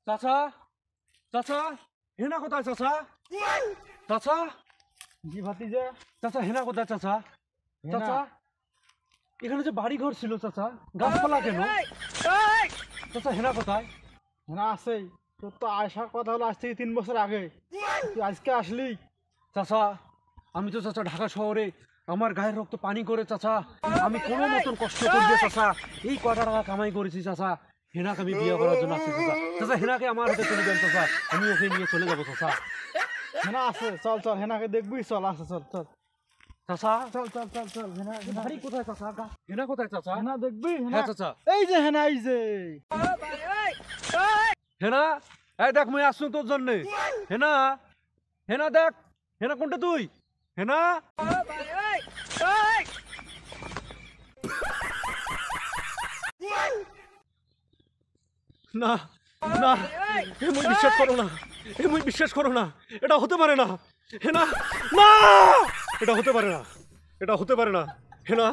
চাচা চাচা হেনা কোথায় চাচা চাচা জি ভাতিজা। চাচা হেনা কোথায় চাচা হেনা? চাচা এখানে যে বাড়ি ঘর ছিল চাচা গাছপালা কেন চাচা হেনা কোথায় হেনা আছেই। তোর তো আসার কথা হলো আজ থেকে 3 বছর আগে, তুই আজকে আসলি। চাচা আমি তো চাচা ঢাকা শহরে আমার গায়ের রক্ত পানি করে চাচা আমি কোনো মতন কষ্ট করবে চাচা এই কটা টাকা কামাই করেছি চাচা হেনাকে আমি বিয়ে করার জন্য আসছি চাচা চাচা হেনাকে আমার হাতে তুলে দেন চাচা আমি ওকে নিয়ে চলে যাবো চাচা হেনা আছে, চল চল হেনাকে দেখবি, চল আছে, চল চল চাচা চল চল চল চল হেনা হেনা বাড়ি কোথায় চাচা হেনা কোথায় চাচা হেনা দেখবি। হেনা হ্যাঁ চাচা এই যে হেনা, এই যে হেনা এই দেখ মুই আসছু তোর জন্যে হেনা হেনা দেখ হেনা কোনটা তুই হেনা না না এ মুই বিশ্বাস করো না এ মুই বিশ্বাস করো না এটা হতে পারে না হেনা না এটা হতে পারে না এটা হতে পারে না হেনা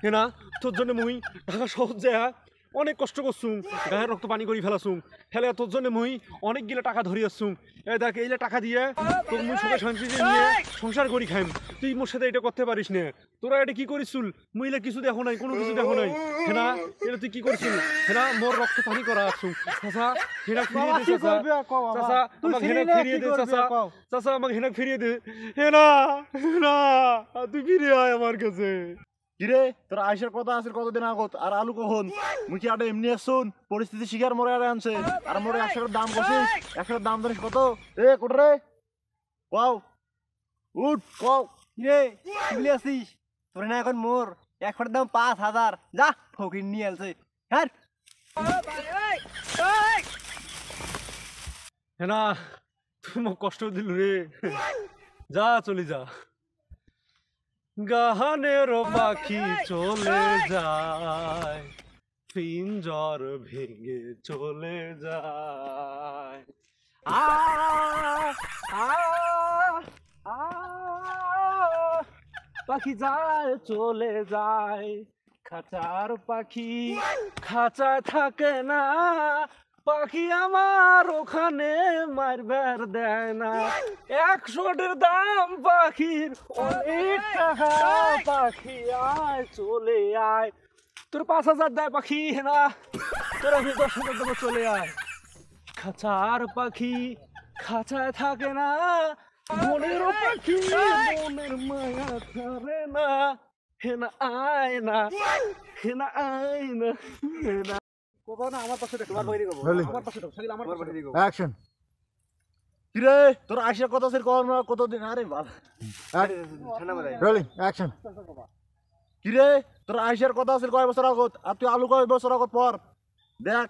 হেনা তোর জন্য মুই ঢাকা শহর যায় অনেক কষ্ট করছুম গায়ের রক্ত পানি করি ফেলাছুম ফেলে তোর জন্য মুই অনেকগুলো টাকা ধরি আসছুম এ দেখ এইলে টাকা দিয়ে তোর মুই সবাই শান্তি নিয়ে সংসার করি খাইম তুই মোর সাথে এটা করতে পারিস না তোরা এটা কি করিসুল মুইলে কিছু দেখো নাই কোনো কিছু দেখো নাই হেনা এটা তুই কি করছিস হেনা মোর রক্ত পানি করা আসছুম চাচা হেনা ফিরিয়ে দে চাচা চাচা আমাকে হেনা ফিরিয়ে দে চাচা চাচা আমাকে হেনা ফিরিয়ে দে হেনা হেনা তুই ফিরে আয় আমার কাছে কিরে তোর আইসার কথা আছে কতদিন আগত আর আলু কখন মুই কি আটা এমনি আসছুন পরিস্থিতি শিকার মরে আর আনছে আর মোরে 100 দাম কছিস 100 দাম জানিস কত এ কোট রে কও উঠ কও কিরে কিবলি আসিস তোর না এখন মোর এক ফোটার দাম 5000 যা ফকির নিয়ে আলছে হ্যাঁ হেনা তুই মোক কষ্ট দিল রে যা চলে যা গাহানের পাখি চলে যায় পিঞ্জর ভেঙে চলে যায় আ আ আ পাখি যায় চলে যায় খাঁচার পাখি খাঁচায় থাকে না পাখি আমার ওখানে মারবার দেয় না 100 দাম পাখির অনেক টাকা পাখি আয় চলে আয় তোর 5000 দেয় পাখি না তোর আমি 10,000 দেবো চলে আয় খাঁচার পাখি খাঁচায় থাকে না মনেরও পাখি মনের মায়া ধরে না হেনা আয় না হেনা আয় না হেনা কোকো না আমার পাশে দেখো বাইরে গো আমার পাশে দেখো সাকিল আমার পাশে দেখো অ্যাকশন। কিরে তোর আইসার কথা আছে কতদিন আরে বাবা রোলিং অ্যাকশন। কিরে তোর আইসার কথা আছে কয় বছর আগত আর তুই আলু কয় বছর আগত পর দেখ